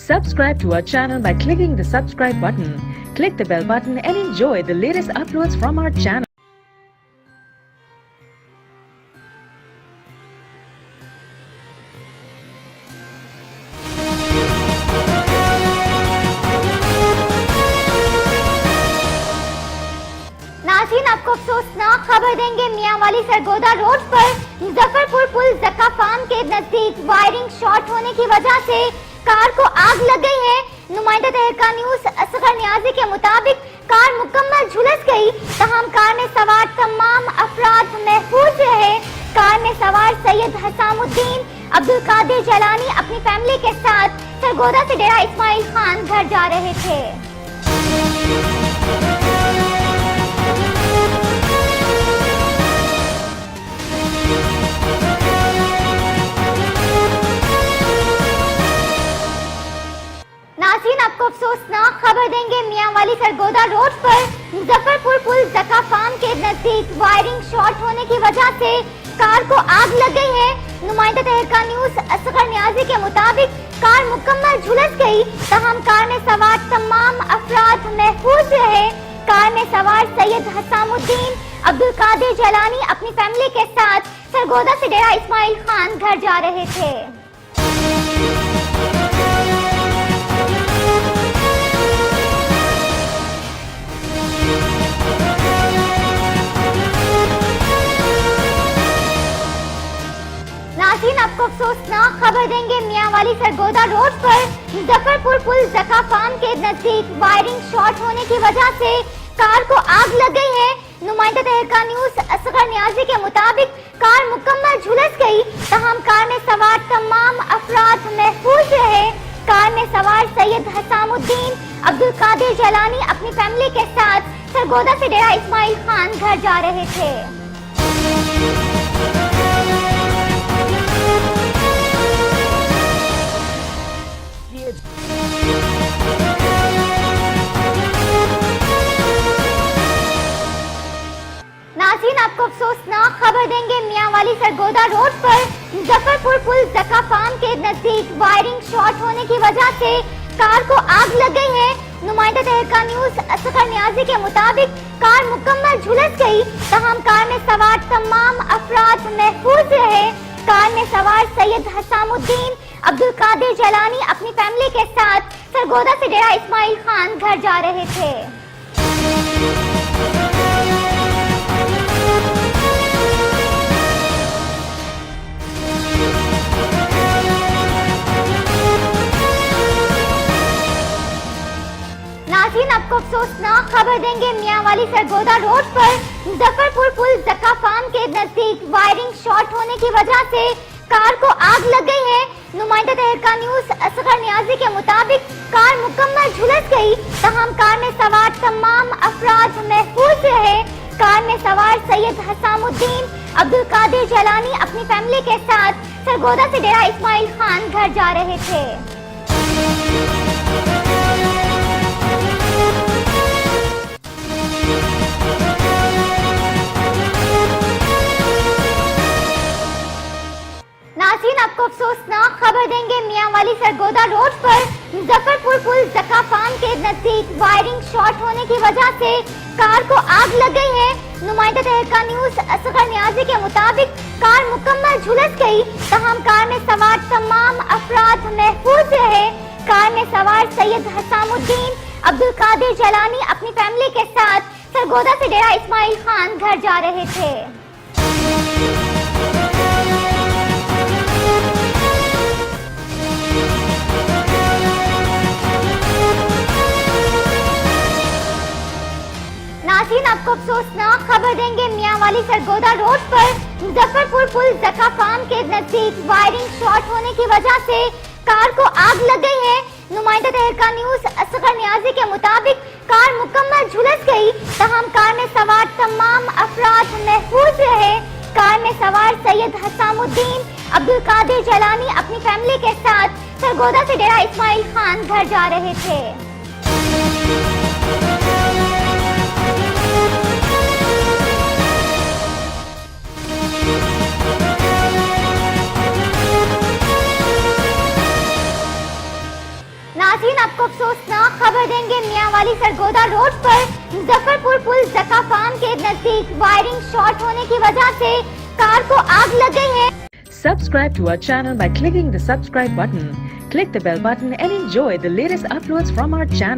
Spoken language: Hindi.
Subscribe to our channel by clicking the subscribe button. Click the bell button and enjoy the latest uploads from our channel. नाज़रीन, आपको अफसोसनाक खबर देंगे। मियांवाली सरगोदा रोड पर मुजफ्फरपुर पुल जक्का फार्म के नजदीक वायरिंग शॉर्ट होने की वजह से कार को आग लग गई है। नुमाइंदा तहरीका न्यूज असगर नियाजी के मुताबिक कार मुकम्मल झुलस गई, तमाम कार में सवार तमाम अफराद महफूज रहे। कार में सवार सैयद हसामुद्दीन अब्दुल कादिर जलानी अपनी फैमिली के साथ सरगोदा से डेरा इस्माइल खान घर जा रहे थे। नाज़रीन, आपको अफसोसनाक खबर देंगे। मियांवाली सरगोदा रोड पर मुजफ्फरपुर पुल जक्का फार्म के नजदीक वायरिंग शॉर्ट होने की वजह से कार को आग लग गई है। नुमाइंदा तहरीका न्यूज असगर नियाजी के मुताबिक कार मुकम्मल झुलस गई, तमाम कार में सवार तमाम अफराद महफूज रहे। कार में सवार सैयद हसामुद्दीन अब्दुल कादिर जलानी अपनी फैमिली के साथ सरगोदा से डेरा इस्माइल खान घर जा रहे थे। नाज़रीन, आपको अफसोसनाक खबर देंगे। मियांवाली सरगोदा रोड पर मुजफ्फरपुर पुल जक्का फार्म के नजदीक वायरिंग शॉर्ट होने की वजह से कार को आग लग गई है। नुमाइंदा तहरीका न्यूज असगर नियाजी के मुताबिक कार मुकम्मल झुलस गई, तमाम कार में सवार तमाम अफराद महफूज रहे। कार में सवार सैयद हसामुद्दीन अब्दुल कादिर जलानी अपनी फैमिली के साथ सरगोदा से डेरा इस्माइल खान घर जा रहे थे। नाज़रीन, आपको अफसोसनाक खबर देंगे। मियांवाली सरगोदा रोड पर मुजफ्फरपुर पुल जक्का फार्म के नजदीक वायरिंग शॉर्ट होने की वजह से कार को आग लग गई है। नुमाइंदा तहरीका न्यूज असगर नियाजी के मुताबिक कार मुकम्मल झुलस गई, तमाम कार में सवार तमाम अफराद महफूज रहे। कार में सवार सैयद हसामुद्दीन अब्दुल कादिर जलानी अपनी फैमिली के साथ सरगोदा से डेरा इस्माइल खान घर जा रहे थे। नाज़रीन, आपको अफसोसनाक खबर देंगे। मियांवाली सरगोदा रोड पर मुजफ्फरपुर पुल जक्का फार्म के नजदीक वायरिंग शॉर्ट होने की वजह से कार को आग लग गई है। नुमाइंदा तहरीका न्यूज असगर नियाजी के मुताबिक कार मुकम्मल झुलस गई, तमाम कार में सवार तमाम अफराद महफूज रहे। कार में सवार सैयद हसामुद्दीन अब्दुल कादिर जलानी अपनी फैमिली के साथ सरगोदा से डेरा इस्माइल खान घर जा रहे थे। नाज़रीन, आपको अफसोसनाक खबर देंगे। मियांवाली सरगोदा रोड पर मुजफ्फरपुर पुल जक्का फार्म के नजदीक वायरिंग शॉर्ट होने की वजह से कार को आग लग गई है। नुमाइंदा तहरीका न्यूज असगर नियाजी के मुताबिक कार मुकम्मल झुलस गई, तमाम कार में सवार तमाम अफराद महफूज रहे। कार में सवार सैयद हसामुद्दीन अब्दुल कादिर जलानी अपनी फैमिली के साथ सरगोदा से डेरा इस्माइल खान घर जा रहे थे। नाज़रीन, आपको अफसोसनाक खबर देंगे। मियांवाली सरगोदा रोड पर मुजफ्फरपुर पुल जक्का फार्म के नजदीक वायरिंग शॉर्ट होने की वजह से कार को आग लग गई है। नुमाइंदा तहरीका न्यूज असगर नियाजी के मुताबिक कार मुकम्मल झुलस गई, तमाम कार में सवार तमाम अफराद महफूज रहे। कार में सवार सैयद हसामुद्दीन अब्दुल कादिर जलानी अपनी फैमिली के साथ सरगोदा से डेरा इस्माइल खान घर जा रहे थे। नाज़रीन, आपको अफसोसनाक खबर देंगे। मियांवाली सरगोदा रोड पर मुजफ्फरपुर पुल जका फार्म के नजदीक वायरिंग शॉर्ट होने की वजह से कार को आग लग गई है। Subscribe to our channel by clicking the subscribe button. Click the bell button and enjoy the latest uploads from our channel.